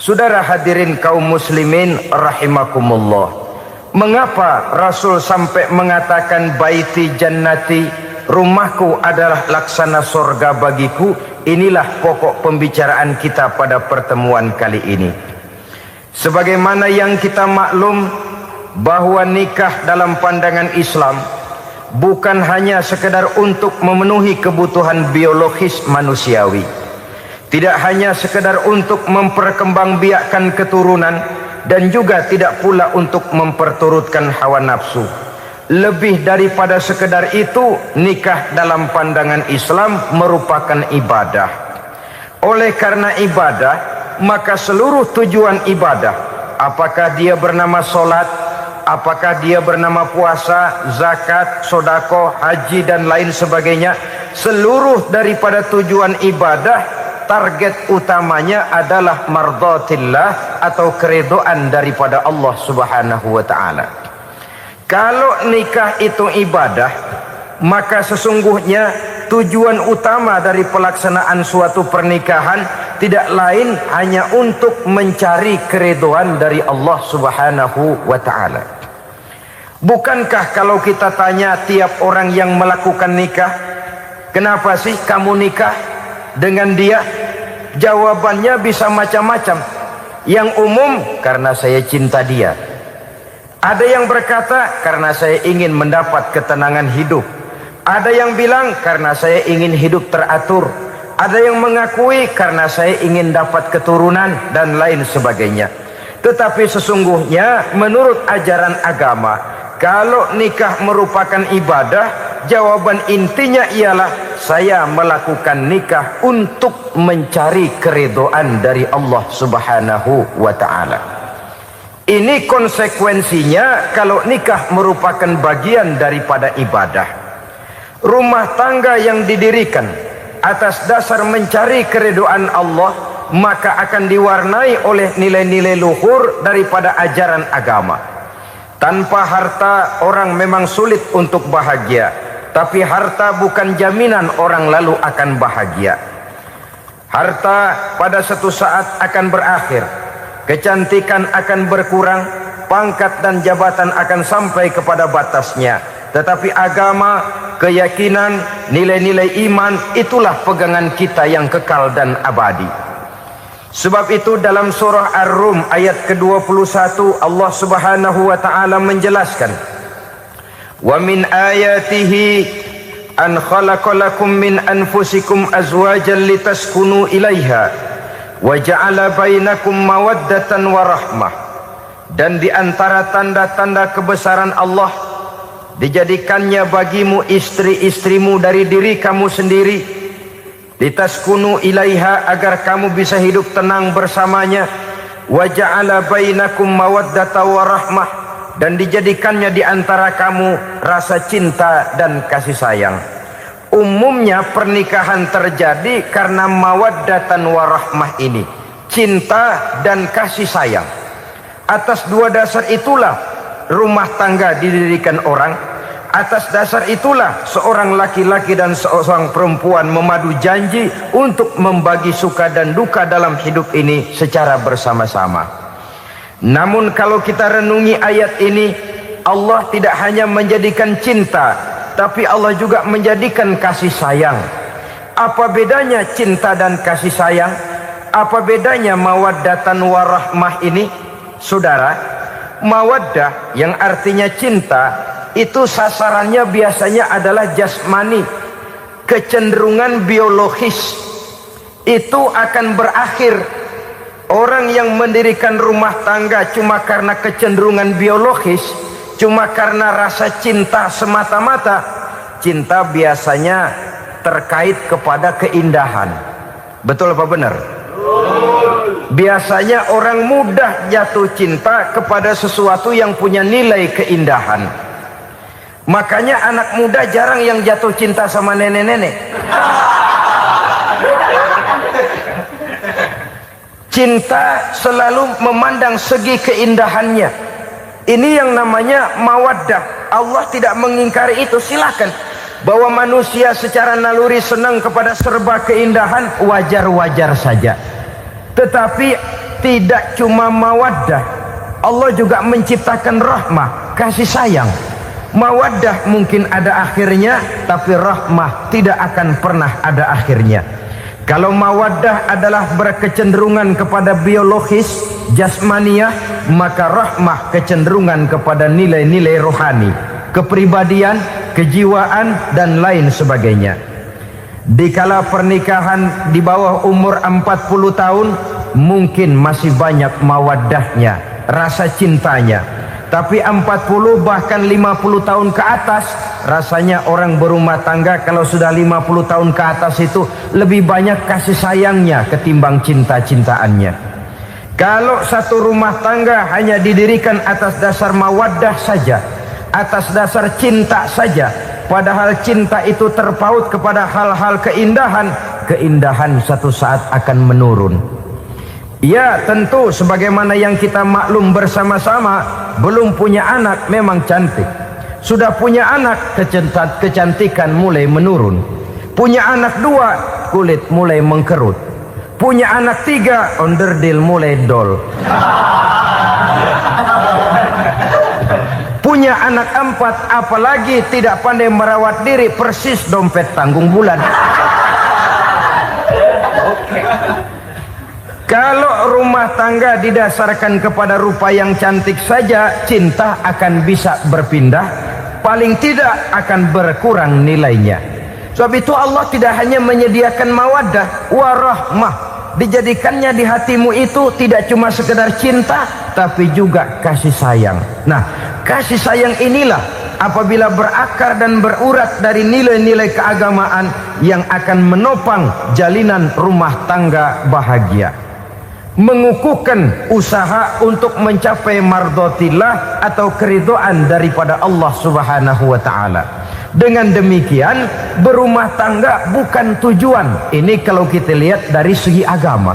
Saudara hadirin kaum muslimin rahimakumullah, mengapa Rasul sampai mengatakan baiti jannati, rumahku adalah laksana surga bagiku? Inilah pokok pembicaraan kita pada pertemuan kali ini. Sebagaimana yang kita maklum bahwa nikah dalam pandangan Islam bukan hanya sekedar untuk memenuhi kebutuhan biologis manusiawi, tidak hanya sekedar untuk memperkembangbiakkan keturunan, dan juga tidak pula untuk memperturutkan hawa nafsu. Lebih daripada sekedar itu, nikah dalam pandangan Islam merupakan ibadah. Oleh karena ibadah, maka seluruh tujuan ibadah, apakah dia bernama solat, apakah dia bernama puasa, zakat, sodako, haji dan lain sebagainya, seluruh daripada tujuan ibadah target utamanya adalah mardhatillah atau keridhaan daripada Allah Subhanahu wa taala. Kalau nikah itu ibadah, maka sesungguhnya tujuan utama dari pelaksanaan suatu pernikahan tidak lain hanya untuk mencari keridhaan dari Allah Subhanahu wa taala. Bukankah kalau kita tanya tiap orang yang melakukan nikah, kenapa sih kamu nikah dengan dia? Jawabannya bisa macam-macam. Yang umum, karena saya cinta dia. Ada yang berkata, karena saya ingin mendapat ketenangan hidup. Ada yang bilang, karena saya ingin hidup teratur. Ada yang mengakui, karena saya ingin dapat keturunan dan lain sebagainya. Tetapi sesungguhnya menurut ajaran agama, kalau nikah merupakan ibadah, jawaban intinya ialah saya melakukan nikah untuk mencari keridhaan dari Allah Subhanahu wa taala. Ini konsekuensinya kalau nikah merupakan bagian daripada ibadah. Rumah tangga yang didirikan atas dasar mencari keridhaan Allah, maka akan diwarnai oleh nilai-nilai luhur daripada ajaran agama. Tanpa harta orang memang sulit untuk bahagia, tapi harta bukan jaminan orang lalu akan bahagia. Harta pada suatu saat akan berakhir, kecantikan akan berkurang, pangkat dan jabatan akan sampai kepada batasnya. Tetapi agama, keyakinan, nilai-nilai iman, itulah pegangan kita yang kekal dan abadi. Sebab itu dalam surah Ar-Rum ayat ke-21 Allah Subhanahu wa taala menjelaskan, "Wa min ayatihi an khalaqalakum min anfusikum azwajan litaskunu ilaiha wa ja'ala bainakum mawaddatan wa rahmah." Dan di antara tanda-tanda kebesaran Allah, dijadikannya bagimu istri-istrimu dari diri kamu sendiri, litaskunu ilaiha, agar kamu bisa hidup tenang bersamanya, wa ja'ala bainakum mawaddatan wa rahmah, dan dijadikannya di antara kamu rasa cinta dan kasih sayang. Umumnya pernikahan terjadi karena mawaddatan warahmah ini, cinta dan kasih sayang. Atas dua dasar itulah rumah tangga didirikan orang. Atas dasar itulah seorang laki-laki dan seorang perempuan memadu janji untuk membagi suka dan duka dalam hidup ini secara bersama-sama. Namun kalau kita renungi ayat ini, Allah tidak hanya menjadikan cinta, tapi Allah juga menjadikan kasih sayang. Apa bedanya cinta dan kasih sayang? Apa bedanya mawaddatan warahmah ini? Saudara, mawaddah yang artinya cinta, itu sasarannya biasanya adalah jasmani, kecenderungan biologis. Itu akan berakhir. Orang yang mendirikan rumah tangga cuma karena kecenderungan biologis, cuma karena rasa cinta semata-mata, cinta biasanya terkait kepada keindahan. Betul apa benar? Biasanya orang mudah jatuh cinta kepada sesuatu yang punya nilai keindahan. Makanya anak muda jarang yang jatuh cinta sama nenek-nenek. Cinta selalu memandang segi keindahannya. Ini yang namanya mawaddah. Allah tidak mengingkari itu, silakan. Bahwa manusia secara naluri senang kepada serba keindahan, wajar-wajar saja. Tetapi tidak cuma mawaddah, Allah juga menciptakan rahmah, kasih sayang. Mawaddah mungkin ada akhirnya, tapi rahmah tidak akan pernah ada akhirnya. Kalau mawaddah adalah berkecenderungan kepada biologis, jasmaniah, maka rahmah kecenderungan kepada nilai-nilai rohani, kepribadian, kejiwaan, dan lain sebagainya. Dikala pernikahan di bawah umur 40 tahun, mungkin masih banyak mawaddahnya, rasa cintanya. Tapi 40 bahkan 50 tahun ke atas, rasanya orang berumah tangga kalau sudah 50 tahun ke atas itu lebih banyak kasih sayangnya ketimbang cinta-cintaannya. Kalau satu rumah tangga hanya didirikan atas dasar mawaddah saja, atas dasar cinta saja, padahal cinta itu terpaut kepada hal-hal keindahan, keindahan satu saat akan menurun. Ya, tentu sebagaimana yang kita maklum bersama-sama, belum punya anak memang cantik. Sudah punya anak, kecantikan mulai menurun. Punya anak 2, kulit mulai mengkerut. Punya anak 3, onderdil mulai dol. Punya anak 4, apalagi tidak pandai merawat diri, persis dompet tanggung bulan. Kalau rumah tangga didasarkan kepada rupa yang cantik saja, cinta akan bisa berpindah, paling tidak akan berkurang nilainya. Sebab itu Allah tidak hanya menyediakan mawaddah, warahmah, dijadikannya di hatimu itu tidak cuma sekedar cinta, tapi juga kasih sayang. Nah, kasih sayang inilah apabila berakar dan berurat dari nilai-nilai keagamaan yang akan menopang jalinan rumah tangga bahagia. Mengukuhkan usaha untuk mencapai mardotillah atau keridhaan daripada Allah Subhanahu wa ta'ala. Dengan demikian, berumah tangga bukan tujuan. Ini kalau kita lihat dari segi agama.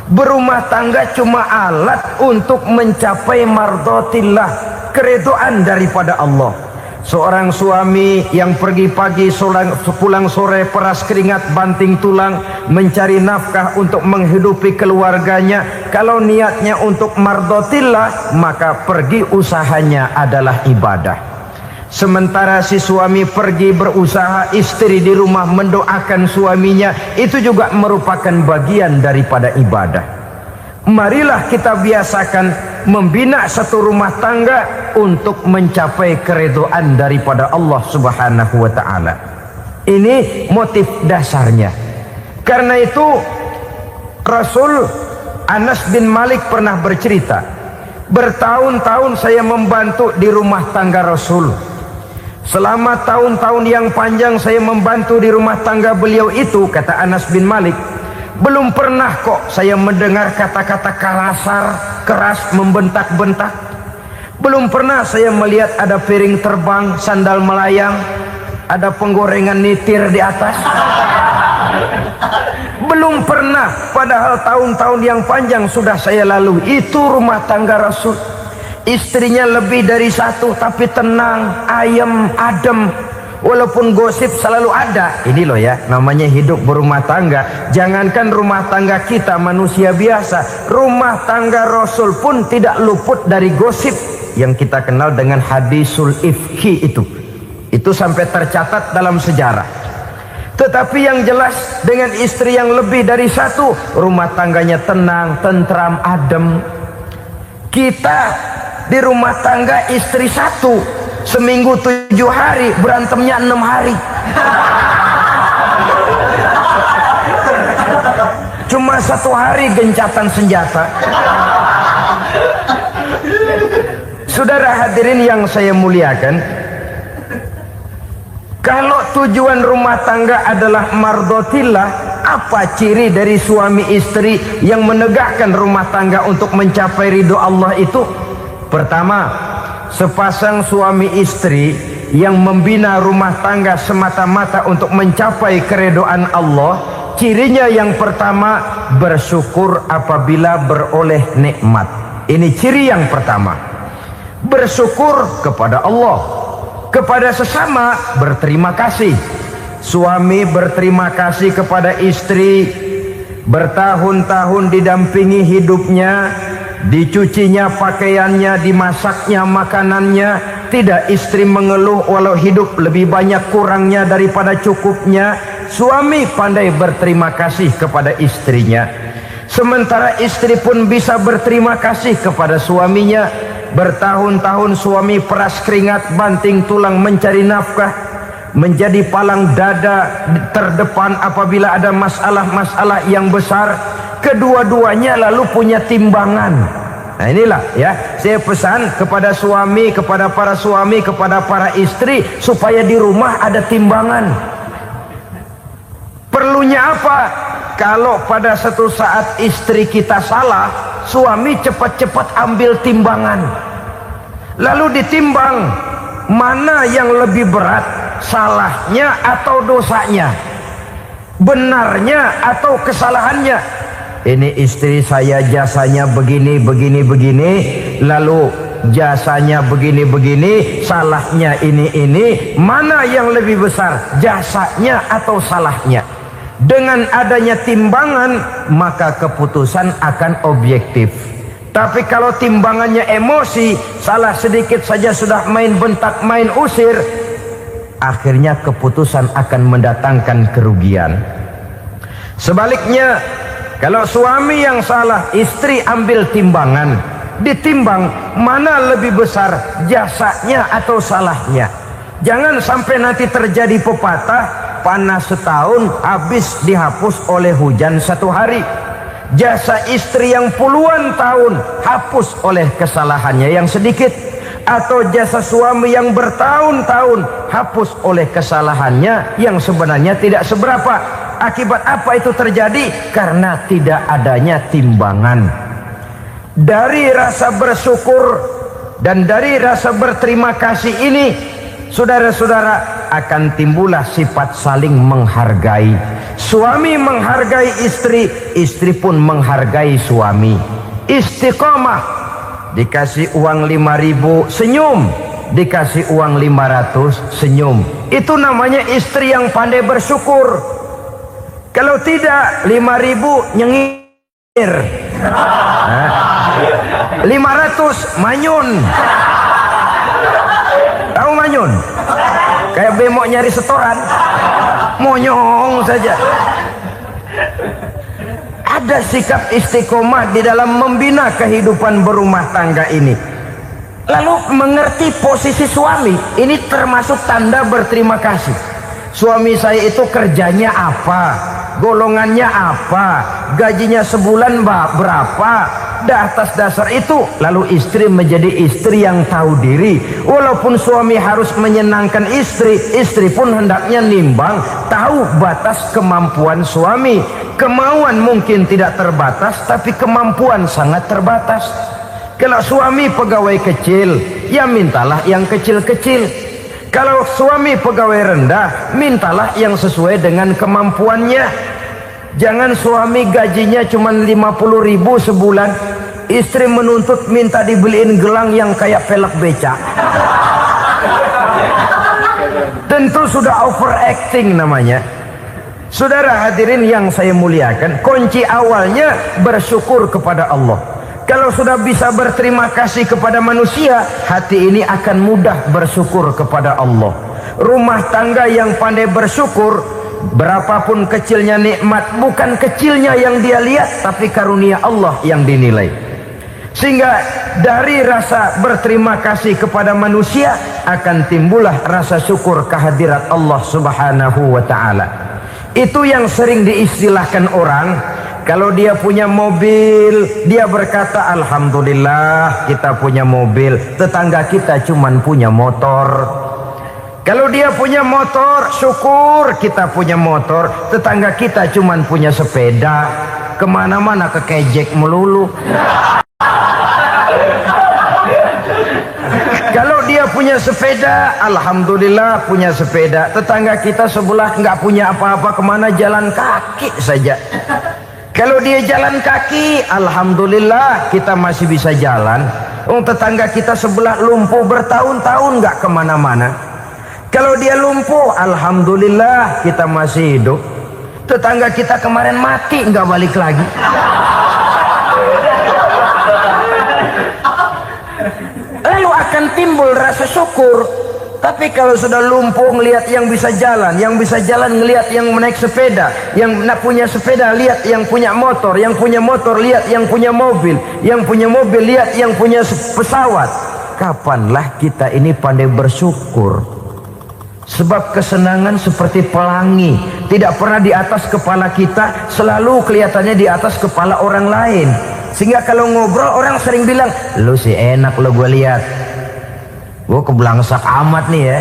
Berumah tangga cuma alat untuk mencapai mardotillah, keridhaan daripada Allah. Seorang suami yang pergi pagi pulang sore peras keringat banting tulang mencari nafkah untuk menghidupi keluarganya, kalau niatnya untuk mardotillah maka pergi usahanya adalah ibadah. Sementara si suami pergi berusaha, istri di rumah mendoakan suaminya, itu juga merupakan bagian daripada ibadah. Marilah kita biasakan membina satu rumah tangga untuk mencapai keridhaan daripada Allah Subhanahu wa ta'ala. Ini motif dasarnya. Karena itu Rasul Anas bin Malik pernah bercerita, bertahun-tahun saya membantu di rumah tangga Rasul. Selama tahun-tahun yang panjang saya membantu di rumah tangga beliau itu, kata Anas bin Malik, belum pernah kok saya mendengar kata-kata kasar, keras, membentak-bentak. Belum pernah saya melihat ada piring terbang, sandal melayang, ada penggorengan nitir di atas. Belum pernah, padahal tahun-tahun yang panjang sudah saya lalui. Itu rumah tangga Rasul. Istrinya lebih dari 1, tapi tenang, ayem, adem. Walaupun gosip selalu ada. Ini loh ya, namanya hidup berumah tangga. Jangankan rumah tangga kita manusia biasa, rumah tangga Rasul pun tidak luput dari gosip yang kita kenal dengan hadisul ifki itu. Itu sampai tercatat dalam sejarah. Tetapi yang jelas, dengan istri yang lebih dari 1, rumah tangganya tenang, tentram, adem. Kita di rumah tangga istri 1, seminggu 7 hari, berantemnya 6 hari. Cuma 1 hari gencatan senjata. Saudara hadirin yang saya muliakan, kalau tujuan rumah tangga adalah mardotillah, apa ciri dari suami istri yang menegakkan rumah tangga untuk mencapai ridho Allah itu? Pertama, sepasang suami istri yang membina rumah tangga semata-mata untuk mencapai keridhaan Allah, cirinya yang pertama, bersyukur apabila beroleh nikmat. Ini ciri yang pertama. Bersyukur kepada Allah, kepada sesama berterima kasih. Suami berterima kasih kepada istri bertahun-tahun didampingi hidupnya, dicucinya pakaiannya, dimasaknya makanannya. Tidak istri mengeluh walau hidup lebih banyak kurangnya daripada cukupnya. Suami pandai berterima kasih kepada istrinya, sementara istri pun bisa berterima kasih kepada suaminya. Bertahun-tahun suami peras keringat, banting tulang mencari nafkah, menjadi palang dada terdepan apabila ada masalah-masalah yang besar. Kedua-duanya lalu punya timbangan. Nah inilah ya, saya pesan kepada suami, kepada para suami, kepada para istri, supaya di rumah ada timbangan. Perlunya apa? Kalau pada satu saat istri kita salah, suami cepat-cepat ambil timbangan, lalu ditimbang mana yang lebih berat, salahnya atau dosanya, benarnya atau kesalahannya. Ini istri saya jasanya begini, lalu jasanya begini, salahnya ini. Mana yang lebih besar, jasanya atau salahnya? Dengan adanya timbangan, maka keputusan akan objektif. Tapi kalau timbangannya emosi, salah sedikit saja sudah main bentak, main usir, akhirnya keputusan akan mendatangkan kerugian. Sebaliknya, kalau suami yang salah, istri ambil timbangan, ditimbang mana lebih besar, jasanya atau salahnya. Jangan sampai nanti terjadi pepatah, panas setahun habis dihapus oleh hujan satu hari. Jasa istri yang puluhan tahun hapus oleh kesalahannya yang sedikit, atau jasa suami yang bertahun-tahun hapus oleh kesalahannya yang sebenarnya tidak seberapa. Akibat apa itu terjadi? Karena tidak adanya timbangan. Dari rasa bersyukur dan dari rasa berterima kasih ini, saudara-saudara, akan timbullah sifat saling menghargai. Suami menghargai istri, istri pun menghargai suami. Istiqomah, dikasih uang 5.000 senyum, dikasih uang 500 senyum. Itu namanya istri yang pandai bersyukur. Kalau tidak, 5.000 nyengir, 500 manyun. Tahu manyun? Kayak bemok nyari setoran, monyong saja. Ada sikap istiqomah di dalam membina kehidupan berumah tangga ini. Lalu mengerti posisi suami, ini termasuk tanda berterima kasih. Suami saya itu kerjanya apa, golongannya apa, gajinya sebulan berapa. Atas dasar itu lalu istri menjadi istri yang tahu diri. Walaupun suami harus menyenangkan istri, istri pun hendaknya nimbang, tahu batas kemampuan suami. Kemauan mungkin tidak terbatas, tapi kemampuan sangat terbatas. Kalau suami pegawai kecil, ya mintalah yang kecil-kecil. Kalau suami pegawai rendah, mintalah yang sesuai dengan kemampuannya. Jangan suami gajinya cuma 50.000 sebulan, istri menuntut minta dibeliin gelang yang kayak pelek beca. Tentu sudah overacting namanya. Saudara hadirin yang saya muliakan, kunci awalnya bersyukur kepada Allah. Kalau sudah bisa berterima kasih kepada manusia, hati ini akan mudah bersyukur kepada Allah. Rumah tangga yang pandai bersyukur, berapapun kecilnya nikmat, bukan kecilnya yang dia lihat, tapi karunia Allah yang dinilai. Sehingga dari rasa berterima kasih kepada manusia akan timbullah rasa syukur kehadirat Allah Subhanahu wa ta'ala. Itu yang sering diistilahkan orang. Kalau dia punya mobil, dia berkata alhamdulillah kita punya mobil, tetangga kita cuman punya motor. Kalau dia punya motor, syukur kita punya motor, tetangga kita cuman punya sepeda, kemana-mana kekejek melulu. Kalau dia punya sepeda, alhamdulillah punya sepeda, tetangga kita sebelah nggak punya apa-apa, kemana jalan kaki saja. Kalau dia jalan kaki, alhamdulillah kita masih bisa jalan. Tetangga kita sebelah lumpuh bertahun-tahun nggak kemana-mana. Kalau dia lumpuh, alhamdulillah kita masih hidup. Tetangga kita kemarin mati nggak balik lagi. Lalu akan timbul rasa syukur. Tapi kalau sudah lumpuh ngelihat yang bisa jalan ngelihat yang naik sepeda, yang punya sepeda lihat yang punya motor lihat yang punya mobil lihat yang punya pesawat. Kapanlah kita ini pandai bersyukur? Sebab kesenangan seperti pelangi, tidak pernah di atas kepala kita, selalu kelihatannya di atas kepala orang lain. Sehingga kalau ngobrol orang sering bilang, lu sih enak lo gue lihat, gue kebelangsak amat nih ya.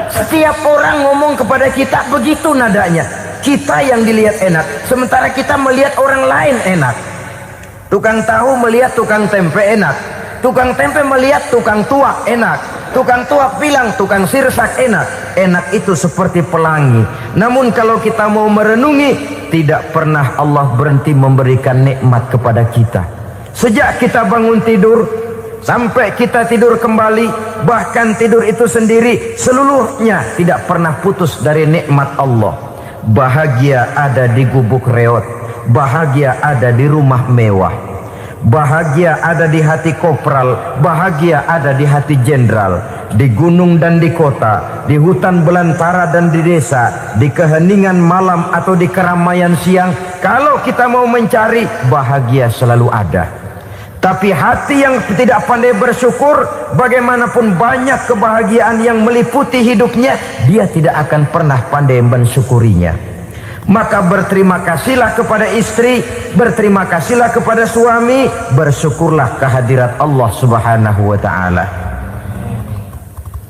Setiap orang ngomong kepada kita begitu nadanya. Kita yang dilihat enak, sementara kita melihat orang lain enak. Tukang tahu melihat tukang tempe enak, tukang tempe melihat tukang tua enak, tukang tua bilang tukang sirsak enak. Enak itu seperti pelangi. Namun kalau kita mau merenungi, tidak pernah Allah berhenti memberikan nikmat kepada kita. Sejak kita bangun tidur sampai kita tidur kembali, bahkan tidur itu sendiri, seluruhnya tidak pernah putus dari nikmat Allah. Bahagia ada di gubuk reot, bahagia ada di rumah mewah, bahagia ada di hati kopral, bahagia ada di hati jenderal, di gunung dan di kota, di hutan belantara dan di desa, di keheningan malam atau di keramaian siang. Kalau kita mau mencari, bahagia selalu ada. Tapi hati yang tidak pandai bersyukur, bagaimanapun banyak kebahagiaan yang meliputi hidupnya, dia tidak akan pernah pandai mensyukurinya. Maka berterima kasihlah kepada istri, berterima kasihlah kepada suami, bersyukurlah kehadirat Allah Subhanahu wa ta'ala.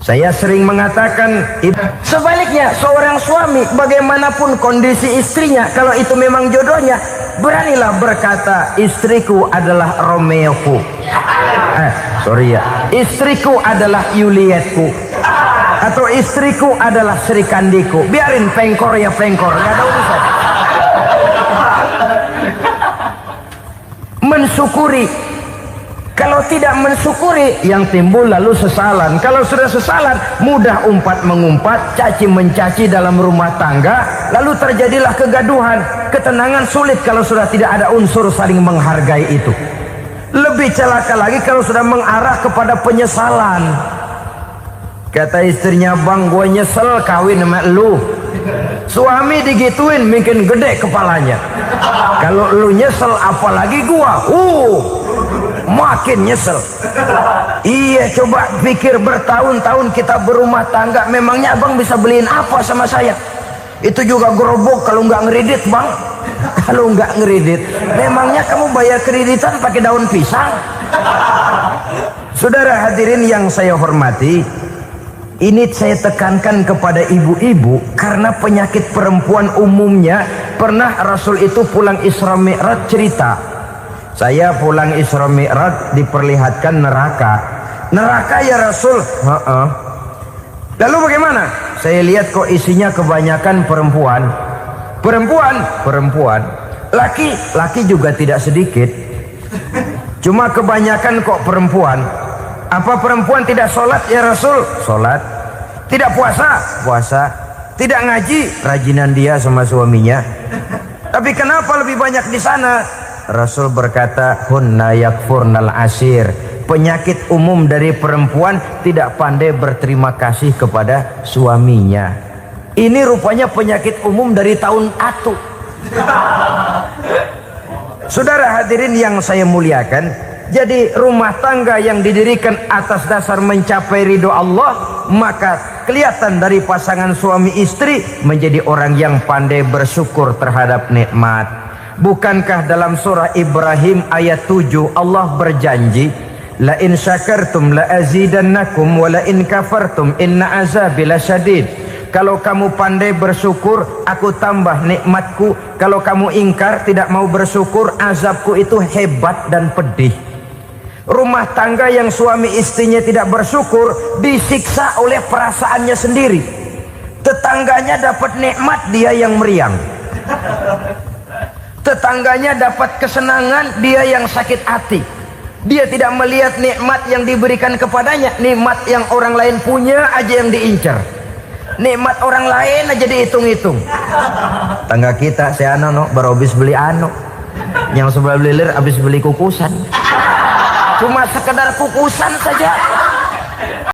Saya sering mengatakan, sebaliknya seorang suami bagaimanapun kondisi istrinya, kalau itu memang jodohnya, beranilah berkata, istriku adalah Romeoku, istriku adalah Julietku, atau istriku adalah Sri Kandiku. Biarin pengkor ya pengkor, nggak ada urusan. Mensyukuri. Kalau tidak mensyukuri, yang timbul lalu sesalan. Kalau sudah sesalan, mudah umpat mengumpat, caci mencaci dalam rumah tangga, lalu terjadilah kegaduhan. Ketenangan sulit kalau sudah tidak ada unsur saling menghargai itu. Lebih celaka lagi kalau sudah mengarah kepada penyesalan. Kata istrinya, bang gue nyesel kawin sama lu. Suami digituin mungkin gede kepalanya. Kalau lu nyesel apalagi gua, makin nyesel. Iya, coba pikir bertahun-tahun kita berumah tangga, memangnya abang bisa beliin apa sama saya? Itu juga gerobok kalau nggak ngeredit bang. Kalau nggak ngeredit, memangnya kamu bayar kreditan pakai daun pisang? Saudara hadirin yang saya hormati, ini saya tekankan kepada ibu-ibu karena penyakit perempuan umumnya. Pernah Rasul itu pulang Isra Mi'raj cerita, saya pulang Isra Mi'raj diperlihatkan neraka. Neraka ya Rasul? Lalu bagaimana? Saya lihat kok isinya kebanyakan perempuan. Perempuan. Laki juga tidak sedikit. Cuma kebanyakan kok perempuan. Apa perempuan tidak sholat ya Rasul? Sholat. Tidak puasa? Puasa. Tidak ngaji? Rajinan dia sama suaminya. Tapi kenapa lebih banyak di sana? Rasul berkata, hunna yakfurnal asir. Penyakit umum dari perempuan tidak pandai berterima kasih kepada suaminya. Ini rupanya penyakit umum dari tahun atu. Saudara hadirin yang saya muliakan, jadi rumah tangga yang didirikan atas dasar mencapai ridho Allah, maka kelihatan dari pasangan suami istri menjadi orang yang pandai bersyukur terhadap nikmat. Bukankah dalam surah Ibrahim ayat 7 Allah berjanji, la in syakartum la azidannakum wa la in kafartum inna azabi lasyadid. Kalau kamu pandai bersyukur, aku tambah nikmatku. Kalau kamu ingkar, tidak mau bersyukur, azabku itu hebat dan pedih. Rumah tangga yang suami istrinya tidak bersyukur disiksa oleh perasaannya sendiri. Tetangganya dapat nikmat, dia yang meriang. Tetangganya dapat kesenangan, dia yang sakit hati. Dia tidak melihat nikmat yang diberikan kepadanya, nikmat yang orang lain punya aja yang diincar. nikmat orang lain aja dihitung-hitung. Tangga kita si Ano no, baru habis beli Ano, yang sebelah beli lir habis beli kukusan, cuma sekedar kukusan saja.